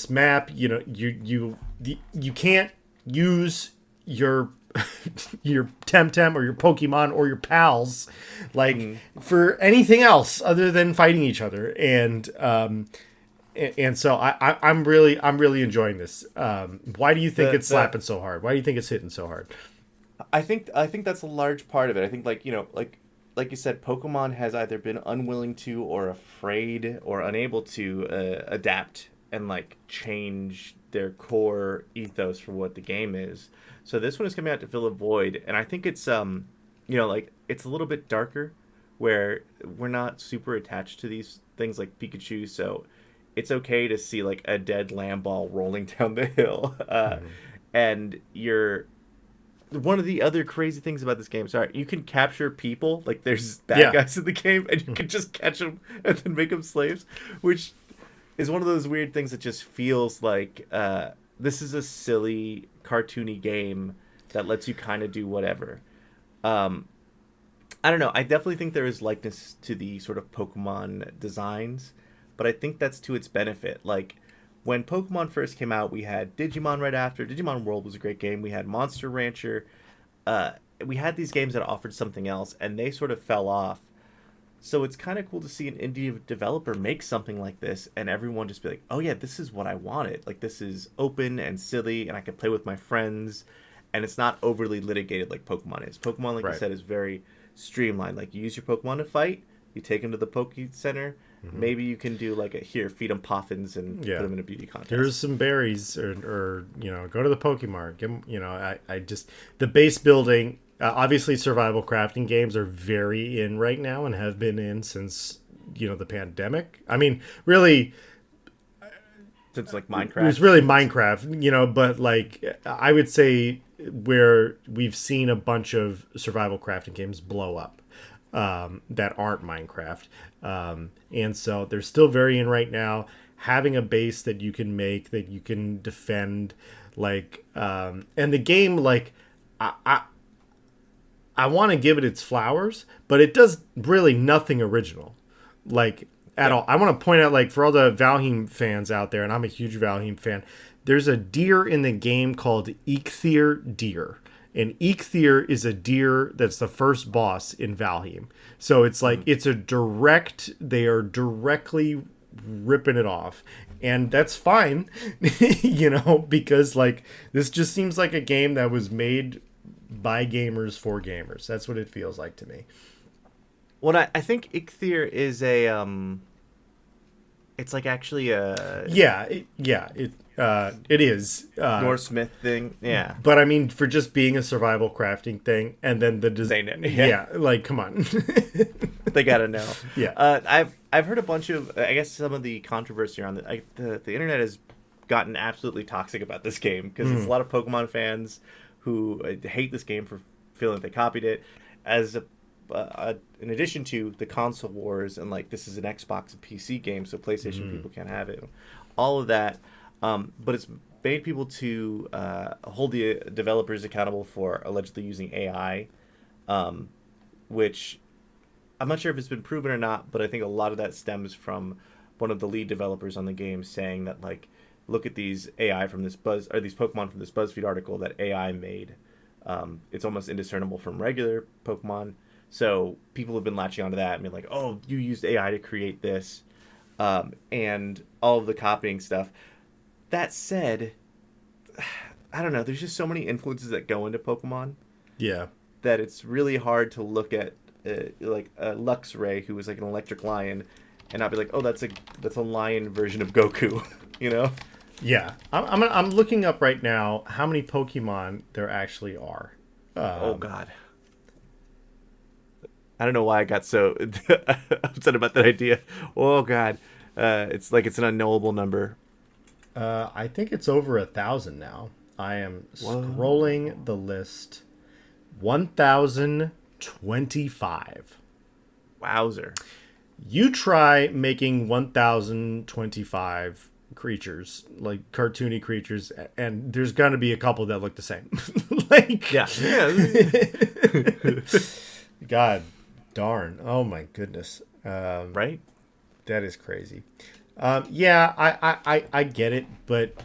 B: map. You can't use your your Temtem or your Pokemon or your pals for anything else other than fighting each other. And so I'm really enjoying this. Why do you think it's slapping so hard? Why do you think it's hitting so hard?
A: I think that's a large part of it. I think like you said, Pokemon has either been unwilling to or afraid or unable to adapt and like change their core ethos for what the game is. So this one is coming out to fill a void, and I think it's it's a little bit darker, where we're not super attached to these things like Pikachu, so it's okay to see like a dead land ball rolling down the hill. And one of the other crazy things about this game, you can capture people, like there's bad guys in the game, and you can just catch them and then make them slaves, which is one of those weird things that just feels like this is a silly, cartoony game that lets you kind of do whatever. I don't know. I definitely think there is likeness to the sort of Pokemon designs, but I think that's to its benefit. Like, when Pokemon first came out, we had Digimon right after. Digimon World was a great game. We had Monster Rancher. We had these games that offered something else, and they sort of fell off. So it's kind of cool to see an indie developer make something like this and everyone just be like, oh yeah, this is what I wanted. Like, this is open and silly and I can play with my friends, and it's not overly litigated like Pokemon is. Pokemon, like you said, is very streamlined. Like, you use your Pokemon to fight, you take them to the Poke Center. Maybe you can do like feed them Poffins and put them in a beauty contest.
B: Here's some berries, or go to the Pokemart. Give them, I just, the base building. Obviously, survival crafting games are very in right now and have been in since, the pandemic. I mean, really,
A: since like Minecraft.
B: It was really Minecraft, but like I would say where we've seen a bunch of survival crafting games blow up that aren't Minecraft. And so they're still very in right now. Having a base that you can make, that you can defend, and the game, I want to give it its flowers, but it does really nothing original, like at all. I want to point out, like, for all the Valheim fans out there, and I'm a huge Valheim fan, there's a deer in the game called Eikthyr deer. And Eikthyr is a deer that's the first boss in Valheim. So it's like, it's a direct, they are directly ripping it off. And that's fine, you know, because, like, this just seems like a game that was made by gamers for gamers. That's what it feels like to me.
A: Well, I think Eikthyr is a it's like actually a
B: it is
A: Norse myth thing. Yeah,
B: but I mean, for just being a survival crafting thing, and then the design. Yeah, like, come on.
A: They gotta know.
B: Yeah,
A: I've heard a bunch of, I guess, some of the controversy around it. The internet has gotten absolutely toxic about this game because there's a lot of Pokemon fans who hate this game for feeling like they copied it, as in addition to the console wars and, like, this is an Xbox and PC game, so PlayStation people can't have it. All of that, but it's made people to hold the developers accountable for allegedly using AI, which I'm not sure if it's been proven or not, but I think a lot of that stems from one of the lead developers on the game saying that, like, look at these AI from this these Pokemon from this BuzzFeed article that AI made. It's almost indiscernible from regular Pokemon. So people have been latching onto that and being like, oh, you used AI to create this, and all of the copying stuff. That said, I don't know. There's just so many influences that go into Pokemon.
B: Yeah.
A: That it's really hard to look at like a Luxray, who was like an electric lion, and not be like, oh, that's a lion version of Goku, you know?
B: Yeah. I'm looking up right now how many Pokemon there actually are.
A: Oh God. I don't know why I got so upset about that idea. Oh God. It's like it's an unknowable number.
B: I think it's over 1,000 now. I am scrolling the list. 1,025.
A: Wowzer.
B: You try making 1,025 creatures, like cartoony creatures, and there's gonna be a couple that look the same. Like,
A: yeah.
B: God darn. Oh my goodness.
A: Right?
B: That is crazy. Yeah, I get it, but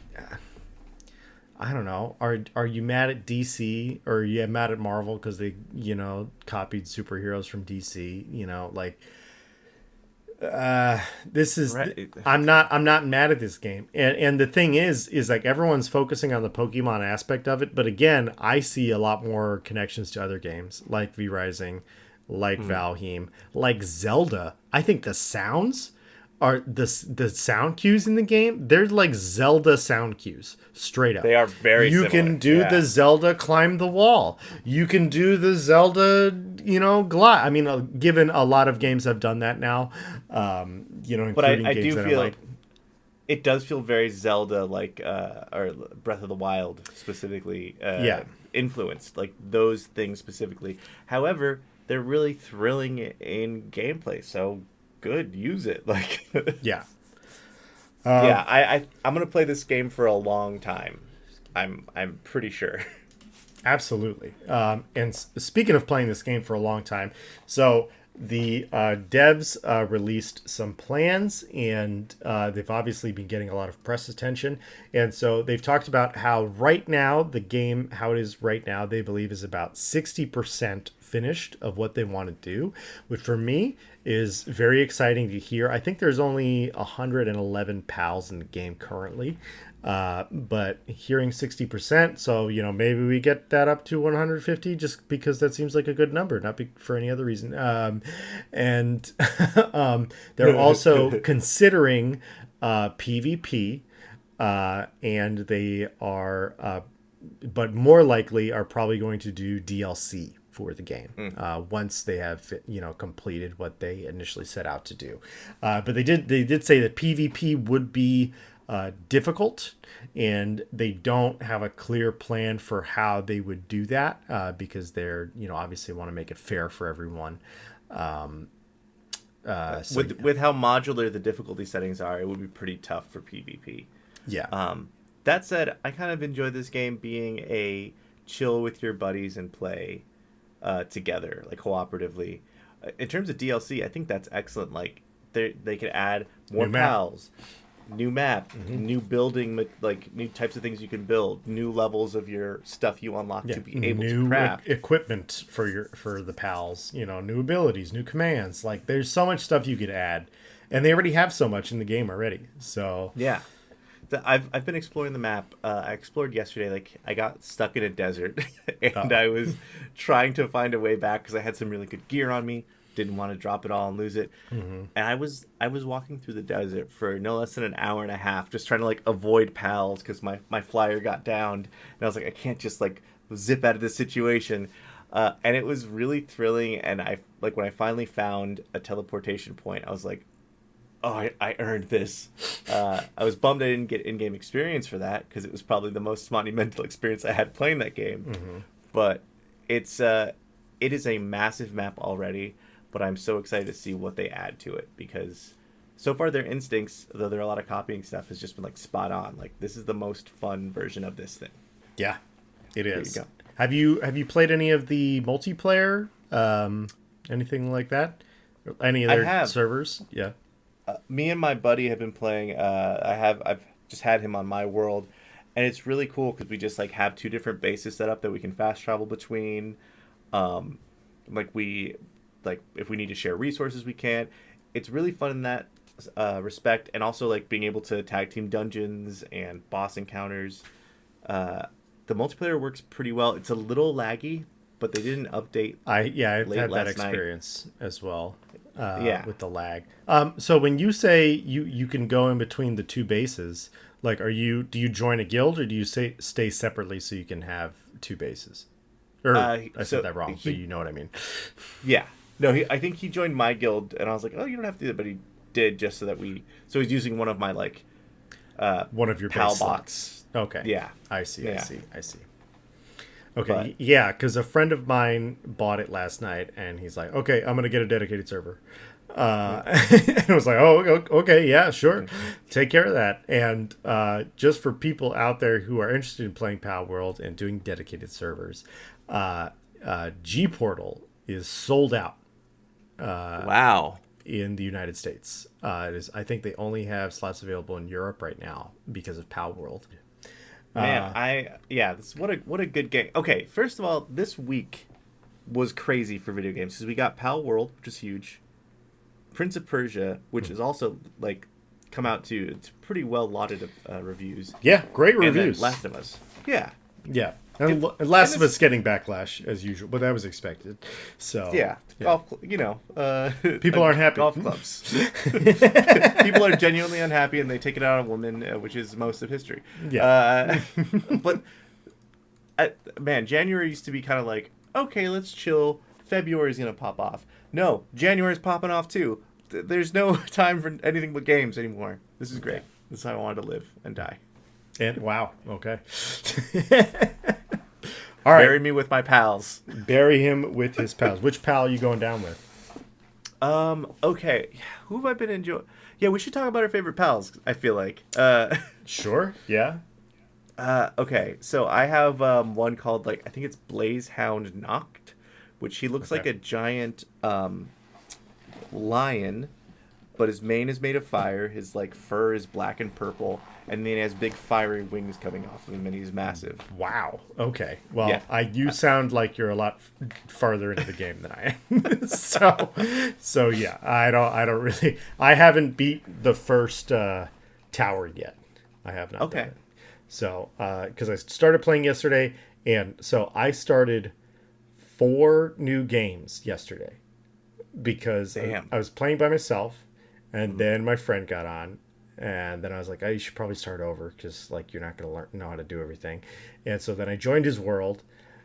B: I don't know. Are you mad at DC, or are you mad at Marvel because they, you know, copied superheroes from DC? You know, like, this is
A: right.
B: I'm not mad at this game, and the thing is like, everyone's focusing on the Pokemon aspect of it, but again, I see a lot more connections to other games like V Rising, like Valheim, like Zelda. I think the sounds are the sound cues in the game. They're like Zelda sound cues, straight up.
A: They are very
B: You
A: similar.
B: can do the Zelda climb the wall. You can do the Zelda, you know, glide. I mean, given a lot of games have done that now, you know, including
A: but I
B: games
A: do
B: that
A: feel
B: are like,
A: it does feel very Zelda, like, or Breath of the Wild specifically, influenced, like those things specifically. However, they're really thrilling in gameplay, so good, use it. Like,
B: yeah.
A: I'm gonna play this game for a long time. I'm pretty sure.
B: Absolutely. And speaking of playing this game for a long time, so the devs released some plans, and they've obviously been getting a lot of press attention. And so they've talked about how right now, the game, how it is right now, they believe is about 60% finished of what they want to do, which for me is very exciting to hear. I think there's only 111 pals in the game currently. But hearing 60%, so, you know, maybe we get that up to 150 just because that seems like a good number, not for any other reason. And they're also considering PvP, and they are, but more likely are probably going to do DLC for the game once they have, you know, completed what they initially set out to do. But they did say that PvP would be difficult, and they don't have a clear plan for how they would do that, because they're, you know, obviously want to make it fair for everyone.
A: With how modular the difficulty settings are, it would be pretty tough for PvP.
B: Yeah.
A: That said, I kind of enjoy this game being a chill with your buddies and play together, like cooperatively. In terms of DLC, I think that's excellent. Like they could add more
B: New map.
A: pals, new map, new building, like new types of things you can build, new levels of your stuff you unlock to be able to craft.
B: Equipment for the pals, new abilities, new commands. Like there's so much stuff you could add, and they already have so much in the game already. So
A: Yeah. I've been exploring the map. I explored yesterday. Like I got stuck in a desert, and I was trying to find a way back because I had some really good gear on me. Didn't want to drop it all and lose it. And I was walking through the desert for no less than an hour and a half, just trying to like avoid pals because my flyer got downed, and I was like, I can't just like zip out of this situation. And it was really thrilling. And I like when I finally found a teleportation point, I was like, oh, I earned this. I was bummed I didn't get in-game experience for that because it was probably the most monumental experience I had playing that game. But it is a massive map already, but I'm so excited to see what they add to it because so far their instincts, though there are a lot of copying stuff, has just been like spot on. Like this is the most fun version of this thing.
B: Yeah, it is.
A: There
B: you go. Have you played any of the multiplayer? Anything like that? Any other servers? Yeah.
A: Me and my buddy have been playing. I've just had him on my world, and it's really cool because we just like have two different bases set up that we can fast travel between. If we need to share resources, we can. It's really fun in that respect, and also like being able to tag team dungeons and boss encounters. The multiplayer works pretty well. It's a little laggy, but they did an update.
B: I've had that experience as well. With the lag. So when you say you can go in between the two bases, like do you join a guild or do you stay separately so you can have two bases? Or I said that wrong, but you know what I mean.
A: Yeah. No, I think he joined my guild, and I was like, oh, you don't have to do that, but he did just so that so he's using one of my like
B: one of your
A: PAL bots.
B: Okay.
A: Yeah.
B: I see. Okay, yeah, because a friend of mine bought it last night, and he's like, okay, I'm going to get a dedicated server. And I was like, oh, okay, yeah, sure. Take care of that. And just for people out there who are interested in playing Palworld and doing dedicated servers, G Portal is sold out.
A: Wow.
B: In the United States. I think they only have slots available in Europe right now because of Palworld.
A: Man, what a good game. Okay, first of all, this week was crazy for video games because we got Palworld, which is huge. Prince of Persia, which is also like come out to it's pretty well lauded reviews.
B: Yeah, great reviews.
A: And then Last of Us. Yeah.
B: Yeah. And Last of Us getting backlash as usual, but that was expected. So
A: yeah. Golf,
B: people aren't happy.
A: Golf clubs. People are genuinely unhappy, and they take it out on women, which is most of history.
B: Yeah.
A: But man, January used to be kind of like, okay, let's chill. February's gonna pop off. No, January's popping off too. There's no time for anything but games anymore. This is great. This is how I wanted to live and die.
B: And wow, okay. All right.
A: Bury me with my pals.
B: Bury him with his pals. Which pal are you going down with?
A: Okay. Who have I been enjoying? Yeah, we should talk about our favorite pals, I feel like.
B: Sure, yeah.
A: Okay, so I have one called, I think it's Blazehound Noct, which he looks like a giant lion, but his mane is made of fire, his, fur is black and purple, and then he has big fiery wings coming off of him, and he's massive.
B: Wow. Okay. Well, you sound like you're a lot farther into the game than I am. so yeah, I don't really. I haven't beat the first tower yet. I have not.
A: Okay.
B: Done it. So, because I started playing yesterday, and so I started 4 new games yesterday because I was playing by myself, and then my friend got on. And then I was like, oh, you should probably start over because you're not going to know how to do everything. And so then I joined his world,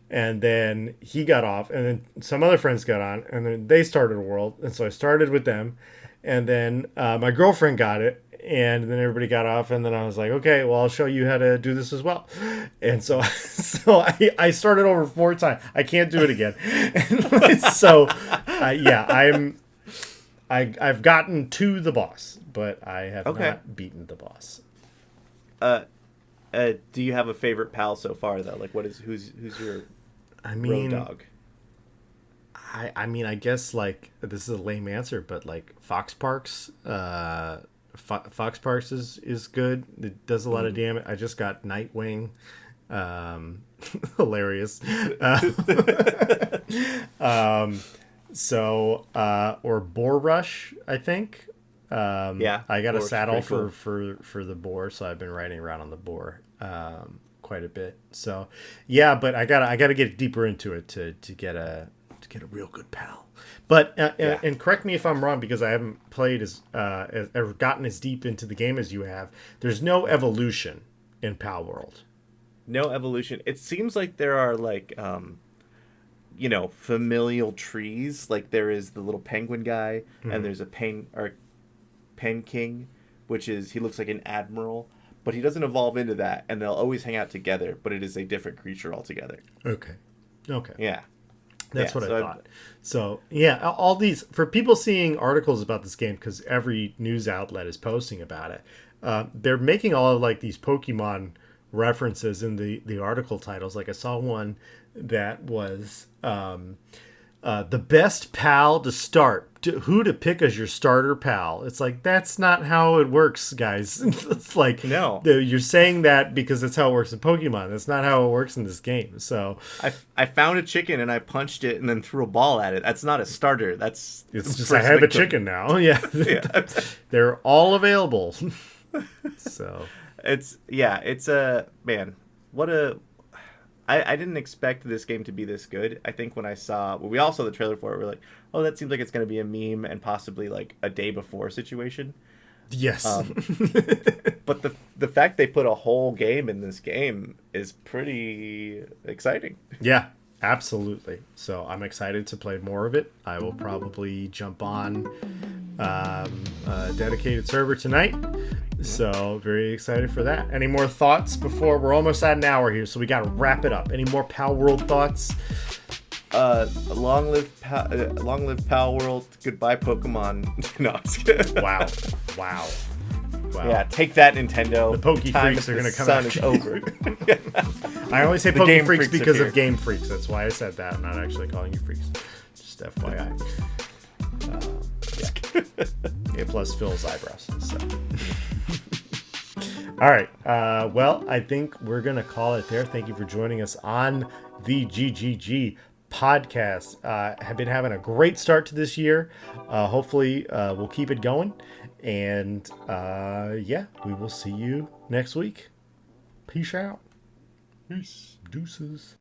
B: and then he got off, and then some other friends got on, and then they started a world. And so I started with them, and then my girlfriend got it, and then everybody got off, and then I was like, okay, well, I'll show you how to do this as well. And so I started over 4 times. I can't do it again. I've gotten to the boss, but I have not beaten the boss.
A: Do you have a favorite pal so far though? Who's your road dog?
B: I mean, I guess like this is a lame answer, but like Fox Parks, Fox Parks is good. It does a lot of damage. I just got Nightwing, hilarious. Or Boar Rush, I think.
A: Yeah,
B: I got a
A: Boar's
B: saddle
A: pretty cool.
B: for the boar, so I've been riding around on the boar quite a bit. So yeah, but I gotta get deeper into it to get a real good pal. But
A: Yeah.
B: and correct me if I'm wrong because I haven't played or gotten as deep into the game as you have. There's no evolution in Palworld.
A: No evolution. It seems like there are like familial trees. Like there is the little penguin guy, and there's a pen king, which is he looks like an admiral, but he doesn't evolve into that, and they'll always hang out together. But it is a different creature altogether.
B: Okay. Okay.
A: Yeah,
B: That's
A: yeah.
B: what I
A: So
B: thought. So yeah, all these for people seeing articles about this game because every news outlet is posting about it. They're making all of like these Pokemon references in the article titles. Like I saw one that was the best pal to start. Who to pick as your starter pal? It's like that's not how it works, guys. It's like
A: No.
B: you're saying that because that's how it works in Pokemon. That's not how it works in this game. So
A: I found a chicken and I punched it and then threw a ball at it. That's not a starter. That's
B: it's just I
A: first
B: have a
A: victim.
B: chicken now. Yeah,
A: Yeah.
B: they're all available. So
A: It's a man. What a I didn't expect this game to be this good. I think when we all saw the trailer for it, we're like, oh, that seems like it's going to be a meme and possibly like a day before situation.
B: yes,
A: But the fact they put a whole game in this game is pretty exciting.
B: yeah, absolutely. So I'm excited to play more of it. I will probably jump on a dedicated server tonight. So very excited for that. Any more thoughts before we're almost at an hour here? So we got to wrap it up. Any more Palworld thoughts?
A: Long live Palworld. Goodbye Pokemon. No, I'm just kidding.
B: Wow. Wow.
A: Yeah, take that, Nintendo.
B: The Poke
A: Time
B: Freaks
A: that
B: are
A: the
B: going to come
A: sun
B: after
A: is
B: you.
A: over.
B: I only say
A: The
B: Poke
A: Game
B: Freaks
A: Freaks are
B: because
A: here.
B: of Game Freaks. That's why I said that. I'm not actually calling you freaks. Just FYI. Yeah, plus Phil's eyebrows. So. All right. Well, I think we're going to call it there. Thank you for joining us on the GGG podcast. Have been having a great start to this year. Hopefully, we'll keep it going. And yeah, we will see you next week. Peace out. Peace. Deuces.